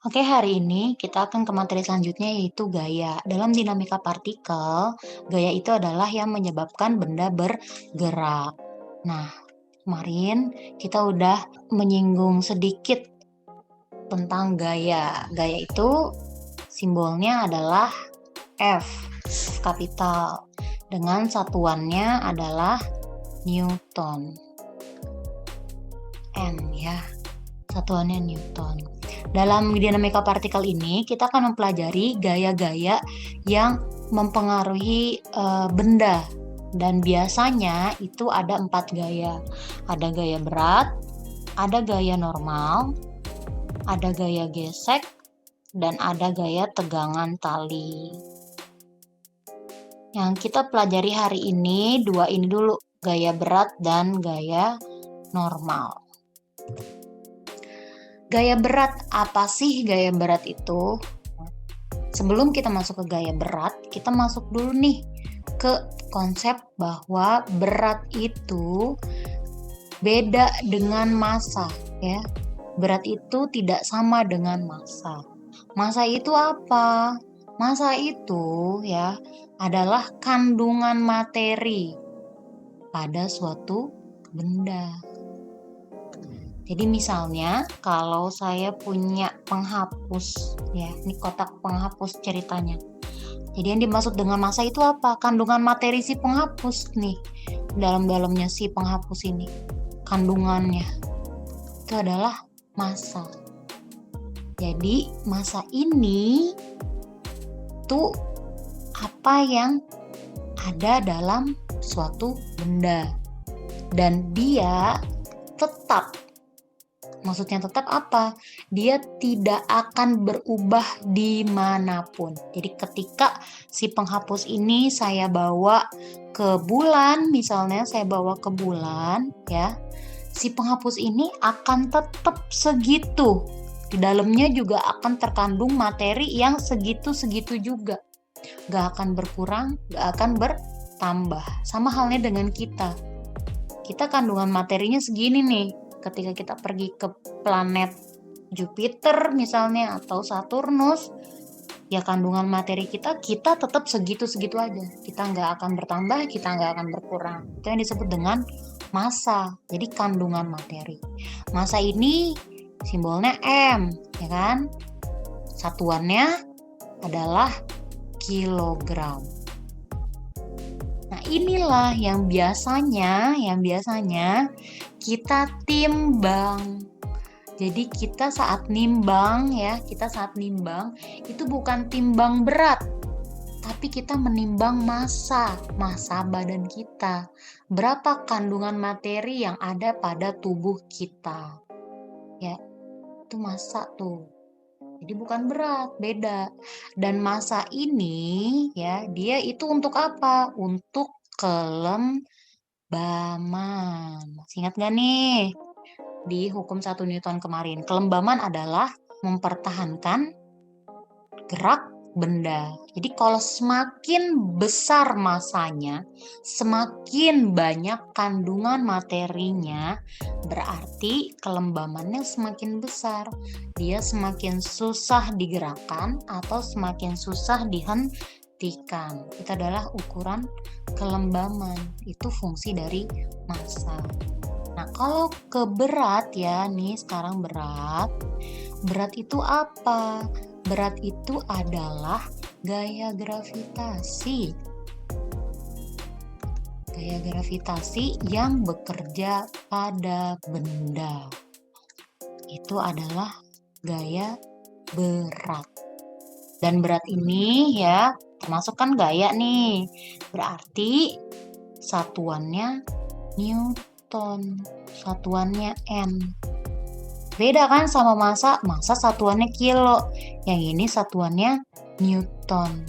Oke, hari ini kita akan ke materi selanjutnya yaitu gaya. Dalam dinamika partikel, gaya itu adalah yang menyebabkan benda bergerak. Nah, kemarin kita udah menyinggung sedikit tentang gaya. Gaya itu simbolnya adalah F, kapital. Dengan satuannya adalah Newton. N ya, satuannya Newton. Dalam dinamika partikel ini, kita akan mempelajari gaya-gaya yang mempengaruhi benda. Dan biasanya itu ada 4 gaya. Ada gaya berat, ada gaya normal, ada gaya gesek, dan ada gaya tegangan tali. Yang kita pelajari hari ini, dua ini dulu, gaya berat dan gaya normal. Gaya berat, apa sih gaya berat itu? Sebelum kita masuk ke gaya berat, kita masuk dulu nih ke konsep bahwa berat itu beda dengan massa, ya. Berat itu tidak sama dengan massa. Massa itu apa? Massa itu ya adalah kandungan materi pada suatu benda. Jadi misalnya kalau saya punya penghapus, ya, ini kotak penghapus ceritanya. Jadi yang dimaksud dengan massa itu apa? Kandungan materi si penghapus nih, dalam-dalamnya si penghapus ini. Kandungannya itu adalah massa. Jadi massa ini tuh apa yang ada dalam suatu benda. Dan dia tetap. Maksudnya tetap apa? Dia tidak akan berubah dimanapun. Jadi ketika si penghapus ini saya bawa ke bulan, misalnya saya bawa ke bulan, ya, si penghapus ini akan tetap segitu. Di dalamnya juga akan terkandung materi yang segitu-segitu juga. Gak akan berkurang, gak akan bertambah. Sama halnya dengan kita. Kita kandungan materinya segini nih. Ketika kita pergi ke planet Jupiter misalnya atau Saturnus, ya kandungan materi kita tetap segitu-segitu aja. Kita nggak akan bertambah, kita nggak akan berkurang. Itu yang disebut dengan massa. Jadi kandungan materi. Massa ini simbolnya M, ya kan? Satuannya adalah kilogram. Nah, inilah yang biasanya kita timbang. Jadi kita saat nimbang itu bukan timbang berat, tapi kita menimbang massa badan kita. Berapa kandungan materi yang ada pada tubuh kita. Ya, itu massa tuh. Jadi bukan berat, beda. Dan massa ini ya, dia itu untuk apa? Untuk kelembaman. Masih ingat gak nih di hukum 1 Newton kemarin? Kelembaman adalah mempertahankan gerak benda. Jadi kalau semakin besar masanya, semakin banyak kandungan materinya, berarti kelembamannya semakin besar. Dia semakin susah digerakkan atau semakin susah dihentikan. Itu adalah ukuran kelembaman. Itu fungsi dari massa. Nah, kalau ke berat ya, nih sekarang berat. Berat itu apa? Berat itu adalah gaya gravitasi. Gaya gravitasi yang bekerja pada benda. Itu adalah gaya berat. Dan berat ini ya, termasuk kan gaya nih. Berarti satuannya Newton, satuannya N. Beda kan sama massa satuannya kilo. Yang ini satuannya Newton.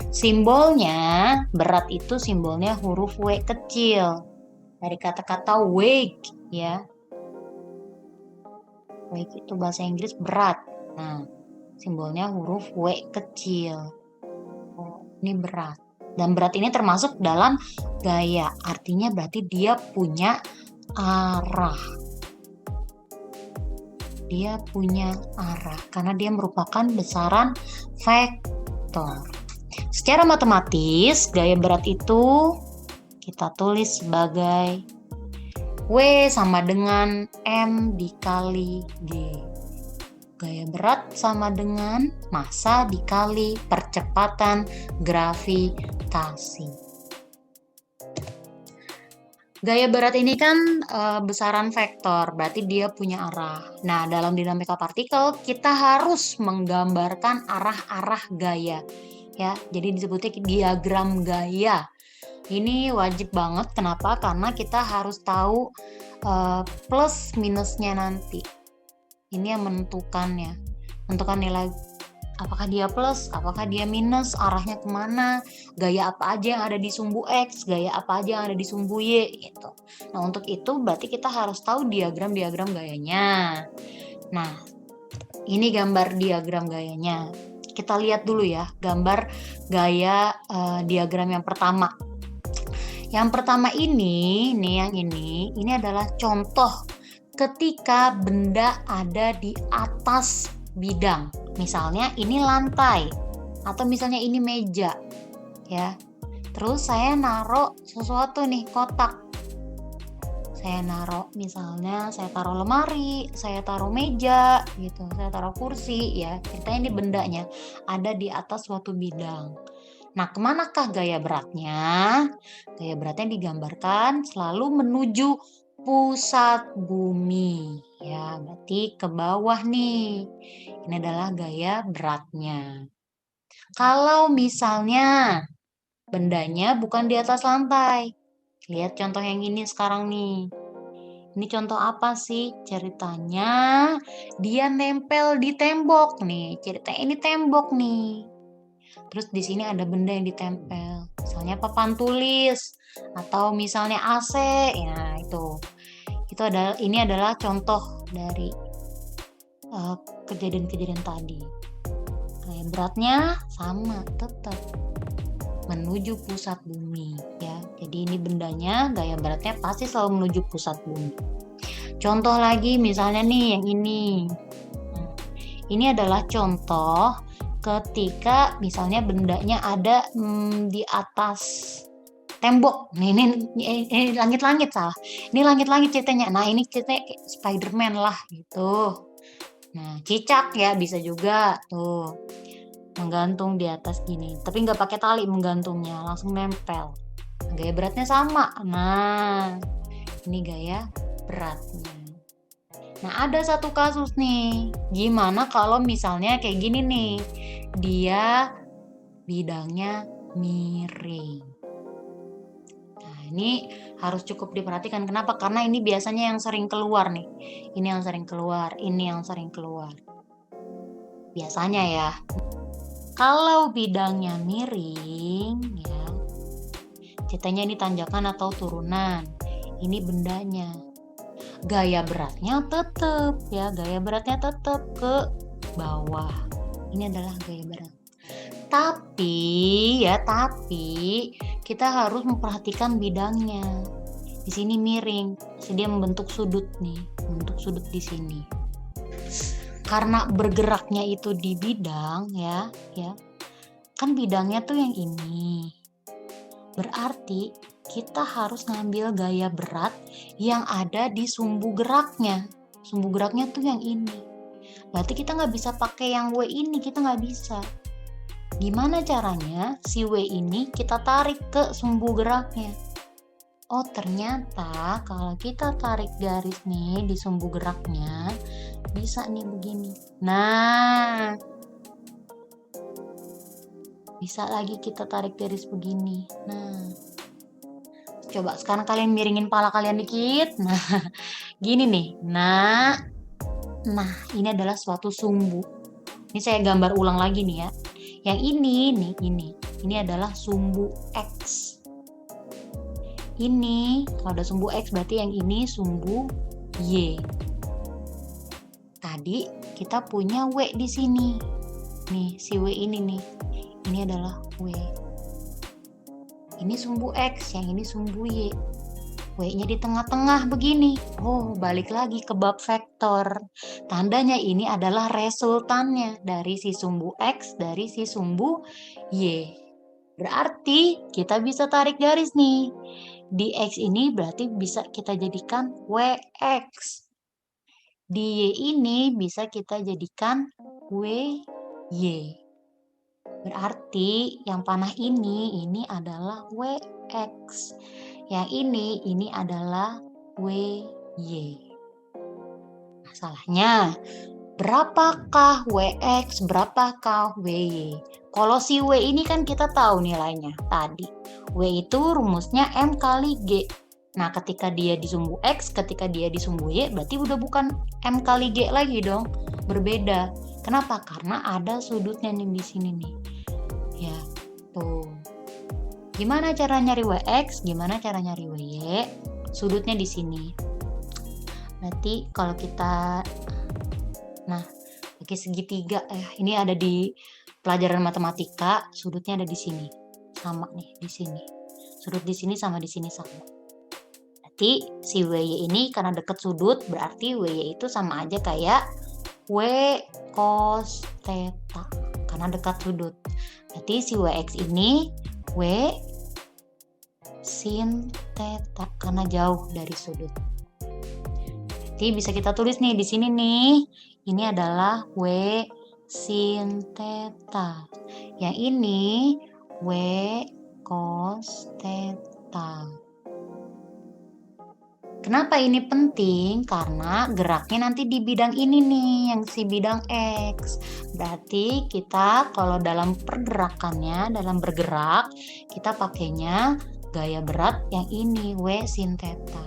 Simbolnya, berat itu simbolnya huruf W kecil. Dari kata-kata weight ya. Weight itu bahasa Inggris berat. Nah, simbolnya huruf W kecil. Oh, ini berat. Dan berat ini termasuk dalam gaya. Artinya berarti dia punya arah. dia punya arah karena dia merupakan besaran vektor. Secara matematis, gaya berat itu kita tulis sebagai W sama dengan M dikali G. Gaya berat sama dengan massa dikali percepatan gravitasi. Gaya berat ini kan besaran vektor, berarti dia punya arah. Nah, dalam dinamika partikel kita harus menggambarkan arah-arah gaya, ya. Jadi disebutnya diagram gaya. Ini wajib banget, kenapa? Karena kita harus tahu plus minusnya nanti. Ini yang menentukannya, menentukan nilai apakah dia plus, apakah dia minus, arahnya kemana, gaya apa aja yang ada di sumbu X, gaya apa aja yang ada di sumbu Y gitu. Nah, untuk itu berarti kita harus tahu diagram-diagram gayanya. Nah, ini gambar diagram gayanya. Kita lihat dulu ya gambar gaya diagram yang pertama. Yang pertama ini yang ini adalah contoh ketika benda ada di atas bidang. Misalnya ini lantai atau misalnya ini meja, ya. Terus saya naruh sesuatu nih, kotak. Saya naruh, misalnya saya taruh lemari, saya taruh meja gitu, saya taruh kursi, ya. Ceritanya ini bendanya ada di atas suatu bidang. Nah, kemanakah gaya beratnya? Gaya beratnya digambarkan selalu menuju pusat bumi, ya, berarti ke bawah nih. Ini adalah gaya beratnya. Kalau misalnya bendanya bukan di atas lantai, lihat contoh yang ini sekarang nih. Ini contoh apa sih? Ceritanya dia nempel di tembok nih. Ceritanya ini tembok nih. Terus di sini ada benda yang ditempel, misalnya papan tulis atau misalnya AC, ya itu ini adalah contoh dari kejadian-kejadian tadi. Gaya beratnya sama, tetap menuju pusat bumi, ya. Jadi ini bendanya gaya beratnya pasti selalu menuju pusat bumi. Contoh lagi misalnya nih yang ini. Nah, ini adalah contoh ketika misalnya bendanya ada di atas tembok. Ini langit-langit salah. Ini langit-langit ceritanya. Nah, ini ceritanya kayak Spiderman lah gitu. Nah, cicak ya bisa juga tuh. Menggantung di atas gini. Tapi nggak pakai tali menggantungnya, langsung nempel. Nah, gaya beratnya sama. Nah, ini gaya beratnya. Nah, ada satu kasus nih. Gimana kalau misalnya kayak gini nih. Dia bidangnya miring. Nah, ini harus cukup diperhatikan. Kenapa? Karena ini biasanya yang sering keluar nih. Ini yang sering keluar, ini yang sering keluar. Biasanya ya. Kalau bidangnya miring, ya, ceritanya ini tanjakan atau turunan. Ini bendanya. Gaya beratnya tetap, ya, gaya beratnya tetap ke bawah. Ini adalah gaya berat. Tapi kita harus memperhatikan bidangnya. Di sini miring, dia membentuk sudut nih, membentuk sudut di sini. Karena bergeraknya itu di bidang, ya. Kan bidangnya tuh yang ini. Berarti kita harus ngambil gaya berat yang ada di sumbu geraknya. Sumbu geraknya tuh yang ini. Berarti kita nggak bisa pakai yang W ini, kita nggak bisa. Gimana caranya si W ini kita tarik ke sumbu geraknya? Oh, ternyata kalau kita tarik garis nih di sumbu geraknya, bisa nih begini. Nah, bisa lagi kita tarik garis begini. Nah, coba sekarang kalian miringin pala kalian dikit. Nah, gini nih. Nah, ini adalah suatu sumbu. Ini saya gambar ulang lagi nih ya. Yang ini nih, ini adalah sumbu X. Ini, kalau ada sumbu X berarti yang ini sumbu Y. Tadi kita punya W di sini. Nih, si W ini nih. Ini adalah W. Ini sumbu X, yang ini sumbu Y. W-nya di tengah-tengah begini. Oh, balik lagi ke bab vektor. Tandanya ini adalah resultannya dari si sumbu X dari si sumbu Y. Berarti kita bisa tarik garis nih. Di X ini berarti bisa kita jadikan WX. Di Y ini bisa kita jadikan WY. Berarti yang panah ini adalah WX. Yang ini adalah WY. Masalahnya, berapakah WX, berapakah WY? Kalau si W ini kan kita tahu nilainya tadi. W itu rumusnya M kali G. Nah, ketika dia di sumbu X, ketika dia di sumbu Y, berarti udah bukan M kali G lagi dong. Berbeda. Kenapa? Karena ada sudutnya nih di sini nih. Ya, tuh. Gimana cara nyari WX? Gimana cara nyari WY? Sudutnya di sini. Berarti kalau kita pakai segitiga, ini ada di pelajaran matematika, sudutnya ada di sini. Sama nih di sini. Sudut di sini sama di sini sama. Berarti si WY ini karena dekat sudut, berarti WY itu sama aja kayak W cos theta karena dekat sudut. Berarti si WX ini W sin theta karena jauh dari sudut. Berarti bisa kita tulis nih di sini nih. Ini adalah W sin theta. Yang ini W cos theta. Kenapa ini penting? Karena geraknya nanti di bidang ini nih, yang si bidang X. Berarti kita kalau dalam pergerakannya, dalam bergerak, kita pakainya gaya berat yang ini, W sin theta.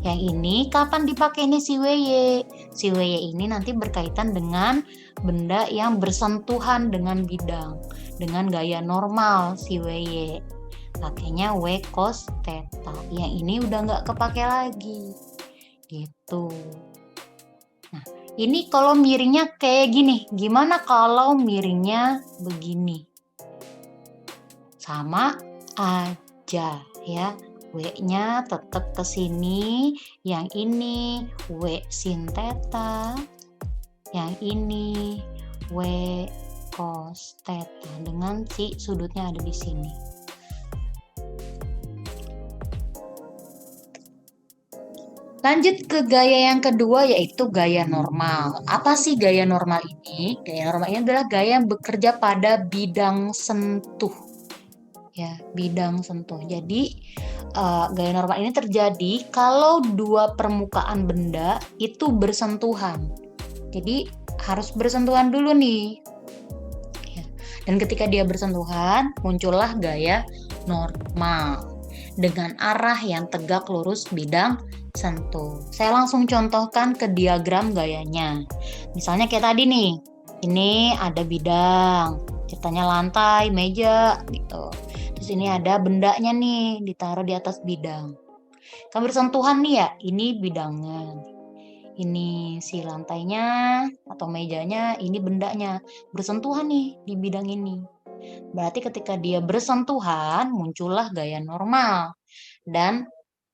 Yang ini kapan dipakai nih si WY? Si WY ini nanti berkaitan dengan benda yang bersentuhan dengan bidang, dengan gaya normal si WY. Pakainya W cos theta. Yang ini udah nggak kepake lagi. Gitu. Nah, ini kalau miringnya kayak gini. Gimana kalau miringnya begini? Sama aja ya. W-nya tetap ke sini. Yang ini W sin theta. Yang ini W cos theta. Dengan si sudutnya ada di sini. Lanjut ke gaya yang kedua yaitu gaya normal. Apa sih gaya normal ini? Gaya normal ini adalah gaya yang bekerja pada bidang sentuh. Ya, bidang sentuh. Jadi gaya normal ini terjadi kalau dua permukaan benda itu bersentuhan. Jadi harus bersentuhan dulu nih. Ya. Dan ketika dia bersentuhan, muncullah gaya normal dengan arah yang tegak lurus bidang sentuh. Saya langsung contohkan ke diagram gayanya. Misalnya kayak tadi nih, ini ada bidang, ceritanya lantai, meja gitu. Terus ini ada bendanya nih, ditaruh di atas bidang. Kan bersentuhan nih ya, ini bidangnya. Ini si lantainya atau mejanya, ini bendanya. Bersentuhan nih di bidang ini. Berarti ketika dia bersentuhan, muncullah gaya normal. Dan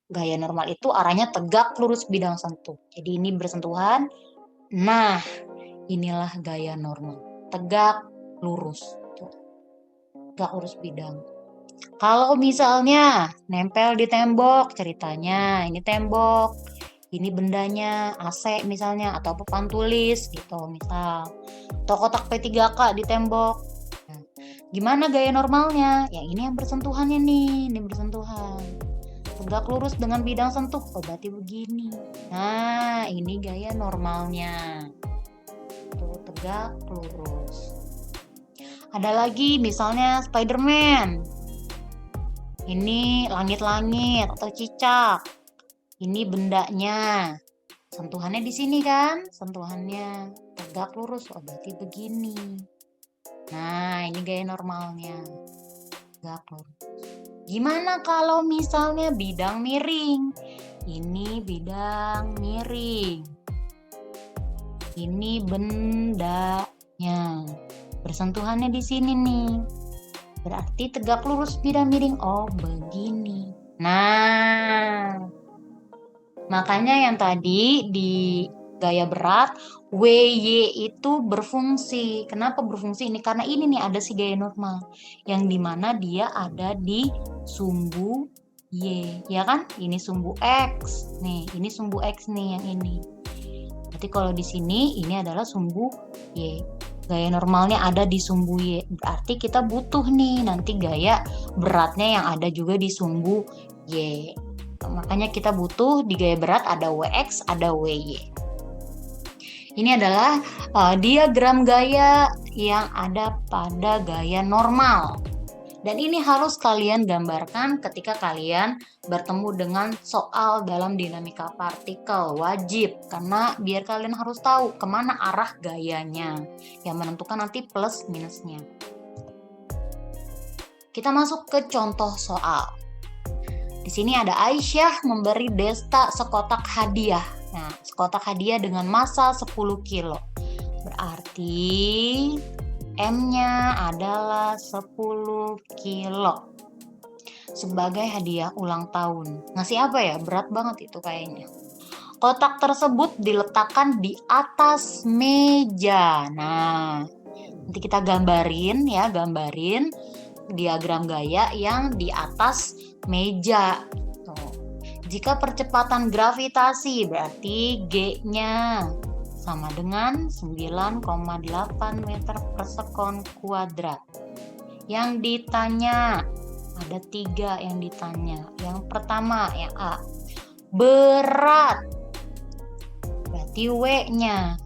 gaya normal itu arahnya tegak lurus bidang sentuh. Jadi ini bersentuhan. Nah, inilah gaya normal. Tegak lurus. Tegak lurus bidang. Kalau misalnya nempel di tembok, ceritanya ini tembok, ini bendanya AC misalnya, atau papan tulis gitu misal. Atau kotak P3K di tembok. Nah, gimana gaya normalnya? Ya ini yang bersentuhannya nih, ini bersentuhan. Tegak lurus dengan bidang sentuh, oh berarti begini. Nah, ini gaya normalnya. Tuh, tegak lurus. Ada lagi misalnya Spiderman. Ini langit-langit atau cicak. Ini bendanya. Sentuhannya di sini kan? Sentuhannya tegak lurus, oh berarti begini. Nah, ini gaya normalnya. Tegak lurus. Gimana kalau misalnya bidang miring? Ini bidang miring. Ini bendanya. Bersentuhannya di sini nih. Berarti tegak lurus bidang miring. Oh, begini. Nah, makanya yang tadi di gaya berat, WY itu berfungsi. Kenapa berfungsi ini? Karena ini nih ada si gaya normal, yang dimana dia ada di sumbu Y, ya kan? Ini sumbu X, nih ini sumbu X nih yang ini. Berarti kalau di sini ini adalah sumbu Y. Gaya normalnya ada di sumbu Y. Berarti kita butuh nih nanti gaya beratnya yang ada juga di sumbu Y. Makanya kita butuh di gaya berat ada WX, ada WY. Ini adalah diagram gaya yang ada pada gaya normal. Dan ini harus kalian gambarkan ketika kalian bertemu dengan soal dalam dinamika partikel. Wajib, karena biar kalian harus tahu kemana arah gayanya. Yang menentukan nanti plus minusnya. Kita masuk ke contoh soal. Di sini ada Aisyah memberi Desta sekotak hadiah. Nah, sekotak hadiah dengan massa 10 kilo. Berarti M-nya adalah 10 kilo sebagai hadiah ulang tahun. Ngasih apa ya? Berat banget itu kayaknya. Kotak tersebut diletakkan di atas meja. Nah, nanti kita gambarin diagram gaya yang di atas meja. Tuh. Jika percepatan gravitasi berarti G-nya sama dengan 9,8 meter per sekon kuadrat. Yang ditanya, ada 3 yang ditanya. Yang pertama, yang A, berat, berarti W-nya.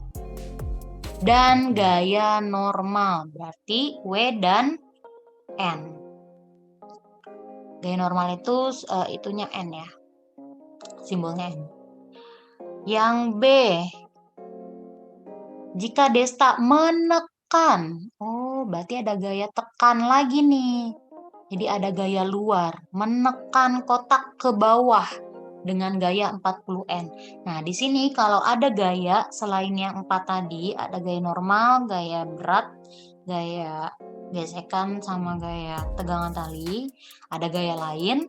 Dan gaya normal, berarti W dan N. Gaya normal itu itunya N ya, simbolnya N. Yang B, jika Desta menekan, oh berarti ada gaya tekan lagi nih. Jadi ada gaya luar, menekan kotak ke bawah dengan gaya 40N. Nah di sini kalau ada gaya selain yang 4 tadi, ada gaya normal, gaya berat, gaya gesekan sama gaya tegangan tali, ada gaya lain.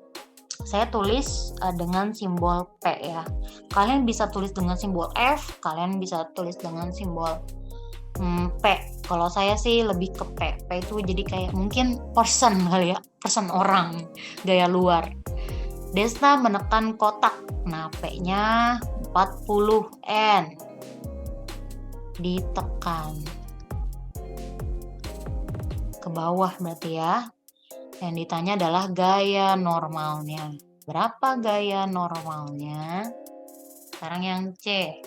Saya tulis dengan simbol P ya. Kalian bisa tulis dengan simbol F, kalian bisa tulis dengan simbol P. Kalau saya sih lebih ke P. P itu jadi kayak mungkin person kali ya, person orang, gaya luar. Desta menekan kotak. Nah, P-nya 40N. Ditekan ke bawah berarti ya. Yang ditanya adalah gaya normalnya. Berapa gaya normalnya? Sekarang yang C.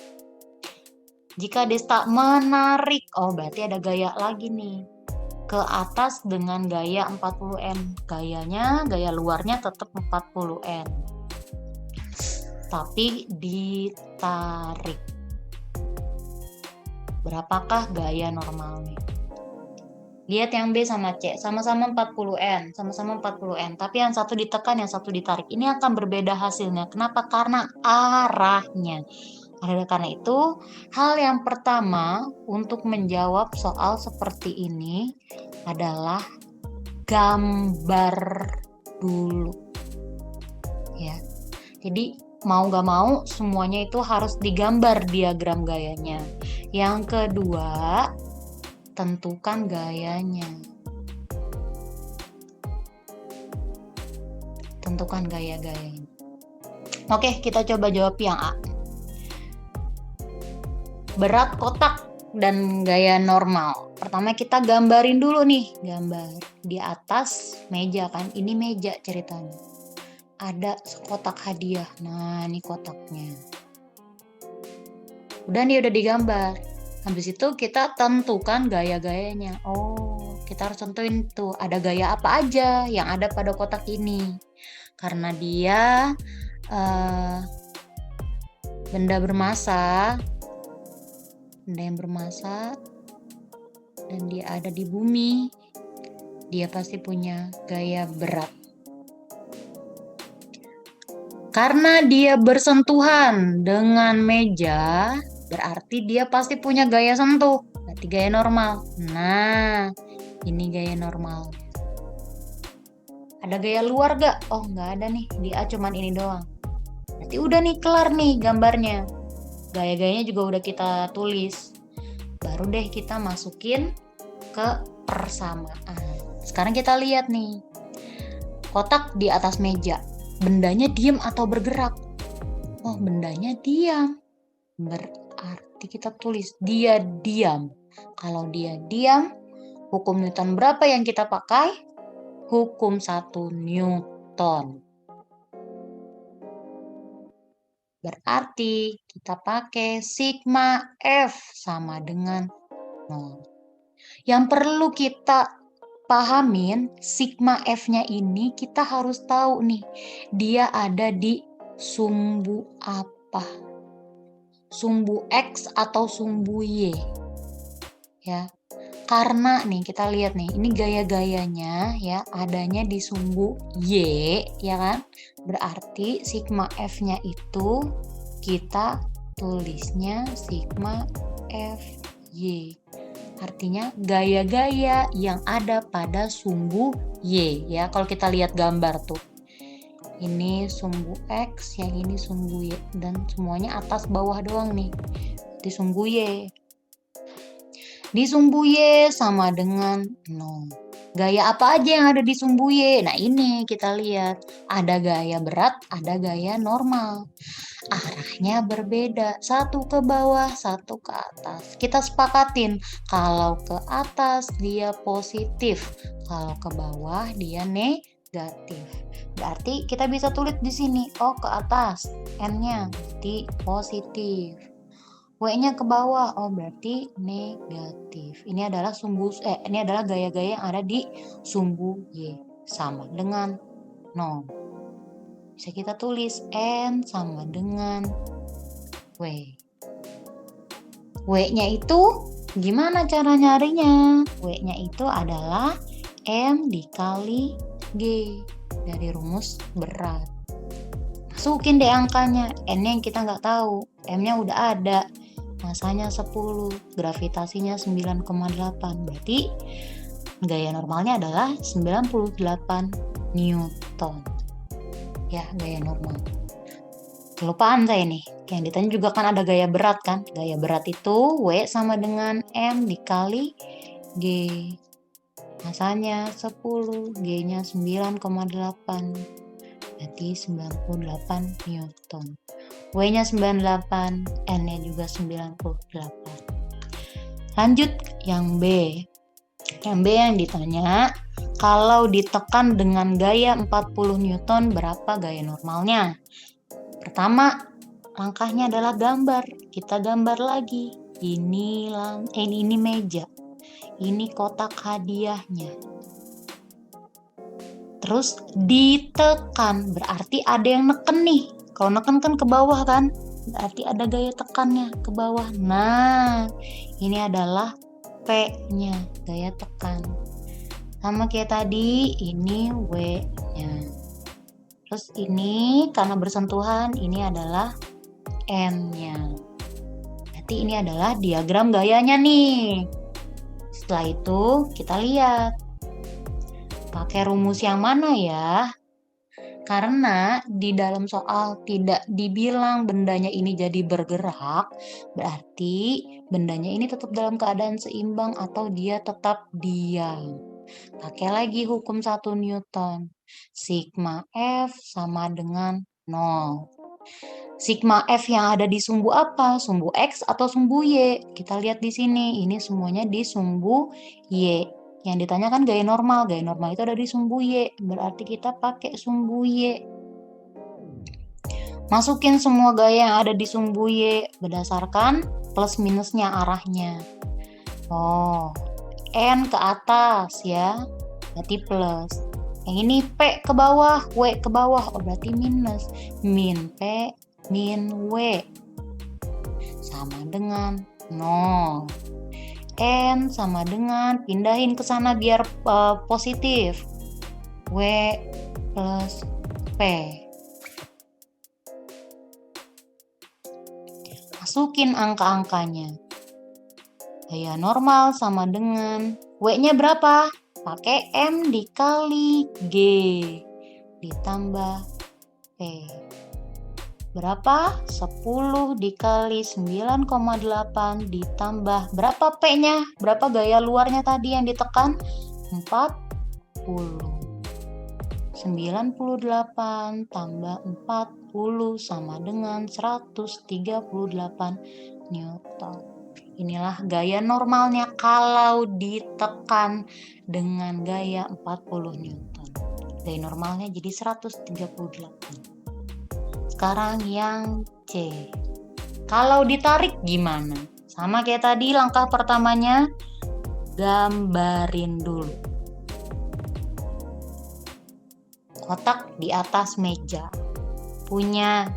Jika Desta menarik, oh berarti ada gaya lagi nih. Ke atas dengan gaya 40N. Gaya luarnya tetap 40N. Tapi ditarik. Berapakah gaya normalnya? Lihat yang B sama C, sama-sama 40N, tapi yang satu ditekan, yang satu ditarik. Ini akan berbeda hasilnya. Kenapa? Karena arahnya. Karena itu, hal yang pertama untuk menjawab soal seperti ini adalah gambar dulu. Ya. Jadi mau gak mau semuanya itu harus digambar diagram gayanya. Yang kedua, tentukan gayanya. Tentukan gaya-gayanya. Oke, kita coba jawab yang A. Berat kotak dan gaya normal. Pertama kita gambarin dulu nih, gambar di atas meja kan. Ini meja ceritanya. Ada kotak hadiah. Nah, ini kotaknya. Udah digambar. Habis itu kita tentukan gaya-gayanya. Oh, kita harus tentuin tuh ada gaya apa aja yang ada pada kotak ini. Karena dia benda yang bermassa dan dia ada di bumi, dia pasti punya gaya berat. Karena dia bersentuhan dengan meja, berarti dia pasti punya gaya sentuh, berarti gaya normal. Nah, ini gaya normal. Ada gaya luar gak? Oh nggak ada nih, di A cuman ini doang. Berarti udah nih kelar nih gambarnya. Gaya-gayanya juga udah kita tulis. Baru deh kita masukin ke persamaan. Sekarang kita lihat nih. Kotak di atas meja. Bendanya diam atau bergerak? Oh, bendanya diam. Berarti kita tulis dia diam. Kalau dia diam, hukum Newton berapa yang kita pakai? Hukum 1 Newton. Berarti kita pakai sigma F sama dengan 0. Yang perlu kita pahamin, sigma F-nya ini kita harus tahu nih, dia ada di sumbu apa? Sumbu X atau sumbu Y. Ya. Karena nih kita lihat nih, ini gaya-gayanya ya adanya di sumbu Y, ya kan? Berarti sigma F-nya itu kita tulisnya sigma FY. Artinya gaya-gaya yang ada pada sumbu Y ya. Kalau kita lihat gambar tuh. Ini sumbu X, yang ini sumbu Y, dan semuanya atas bawah doang nih. Di sumbu Y. Di sumbu Y sama dengan 0. Gaya apa aja yang ada di sumbu Y? Nah ini kita lihat. Ada gaya berat, ada gaya normal. Arahnya berbeda. Satu ke bawah, satu ke atas. Kita sepakatin. Kalau ke atas dia positif. Kalau ke bawah dia negatif. Berarti kita bisa tulis di sini. Oh ke atas. N-nya berarti positif. W-nya ke bawah, oh berarti negatif. Ini adalah ini adalah gaya-gaya yang ada di sumbu Y sama dengan 0. Bisa kita tulis N sama dengan W. W-nya itu gimana cara nyarinya? W-nya itu adalah M dikali G dari rumus berat. Masukin deh angkanya, N-nya yang kita nggak tahu, M-nya udah ada. Masanya 10, gravitasinya 9,8. Berarti gaya normalnya adalah 98 Newton. Ya, gaya normal. Kelupaan saya nih. Yang ditanya juga kan ada gaya berat kan. Gaya berat itu W sama dengan M dikali G. Masanya 10, G-nya 9,8. Berarti 98 Newton. W-nya 98, N-nya juga 98. Lanjut yang B. Yang B yang ditanya, kalau ditekan dengan gaya 40 Newton berapa gaya normalnya? Pertama, langkahnya adalah gambar. Kita gambar lagi. Ini meja. Ini kotak hadiahnya. Terus ditekan, berarti ada yang neken nih. Kalau neken kan ke bawah kan, berarti ada gaya tekannya ke bawah. Nah, ini adalah P-nya, gaya tekan. Sama kayak tadi, ini W-nya. Terus ini karena bersentuhan, ini adalah N-nya. Berarti ini adalah diagram gayanya nih. Setelah itu kita lihat. Pakai rumus yang mana ya? Karena di dalam soal tidak dibilang bendanya ini jadi bergerak, berarti bendanya ini tetap dalam keadaan seimbang atau dia tetap diam. Pakai lagi hukum 1 Newton. Sigma F sama dengan 0. Sigma F yang ada di sumbu apa? Sumbu X atau sumbu Y? Kita lihat di sini, ini semuanya di sumbu Y. Yang ditanyakan gaya normal. Gaya normal itu ada di sumbu Y. Berarti kita pakai sumbu Y. Masukin semua gaya yang ada di sumbu Y berdasarkan plus minusnya arahnya. Oh, N ke atas ya. Berarti plus. Yang ini P ke bawah, W ke bawah. Oh, berarti minus. Min P, min W. Sama dengan 0. N sama dengan, pindahin ke sana biar positif, W plus P. Masukin angka-angkanya. Gaya normal sama dengan W-nya berapa? pakai M dikali G ditambah P. Berapa? 10 dikali 9,8 ditambah berapa P-nya? Berapa gaya luarnya tadi yang ditekan? 40. 98 tambah 40 sama dengan 138 Newton. Inilah gaya normalnya kalau ditekan dengan gaya 40 Newton. Gaya normalnya jadi 138. Sekarang yang C. Kalau ditarik gimana? Sama kayak tadi, langkah pertamanya gambarin dulu kotak di atas meja punya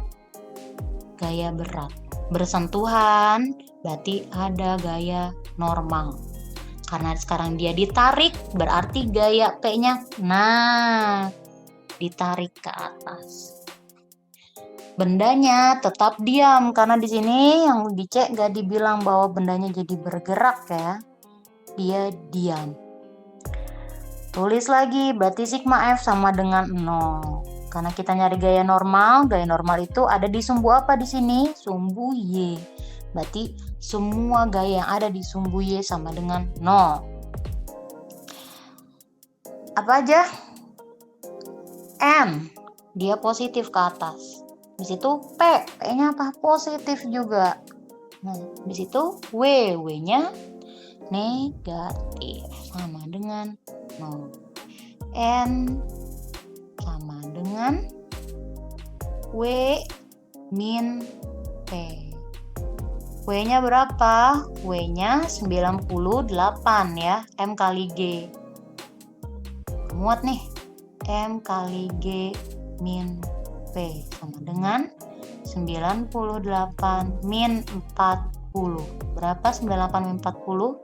gaya berat. Bersentuhan berarti ada gaya normal. Karena sekarang dia ditarik berarti gaya P-nya ditarik ke atas. Bendanya tetap diam karena di sini yang dicek gak dibilang bahwa bendanya jadi bergerak ya. Dia diam. Tulis lagi berarti sigma F sama dengan 0. Karena kita nyari gaya normal itu ada di sumbu apa di sini? Sumbu Y. Berarti semua gaya yang ada di sumbu Y sama dengan 0. Apa aja? M, dia positif ke atas. Di situ P-nya apa? Positif juga. Nah, di situ W-nya negatif sama dengan 0. N sama dengan W min P. W-nya berapa? W-nya 98 ya. M kali G. Muat nih. M kali G min P sama dengan 98 min 40. Berapa 98 min 40?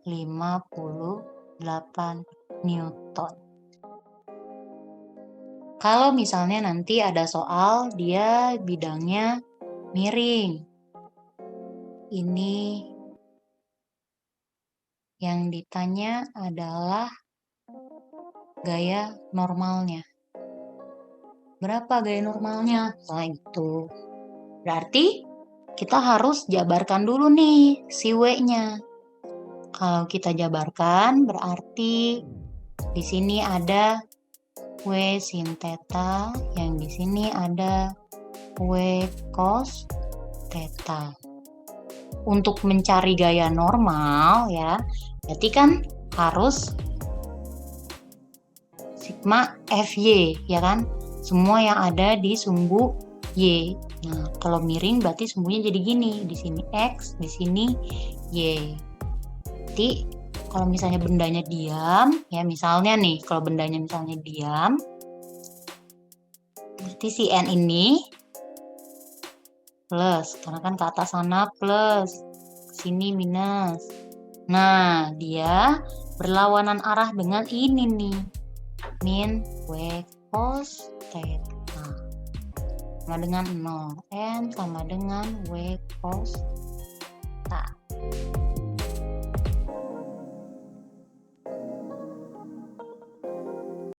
58 Newton. Kalau misalnya nanti ada soal dia bidangnya miring. Ini yang ditanya adalah gaya normalnya. Berapa gaya normalnya? Nah itu. Berarti kita harus jabarkan dulu nih si W-nya. Kalau kita jabarkan berarti di sini ada W sin theta, yang di sini ada W cos theta. Untuk mencari gaya normal ya, berarti kan harus sigma FY ya kan? Semua yang ada di sumbu Y. Nah, kalau miring berarti sumbunya jadi gini. Di sini X, di sini Y. Jadi, kalau misalnya bendanya diam, ya misalnya nih, kalau bendanya misalnya diam, berarti si N ini plus. Karena kan ke atas sana plus. Sini minus. Nah, dia berlawanan arah dengan ini nih. Min W cos theta sama dengan 0. N sama dengan W cos theta.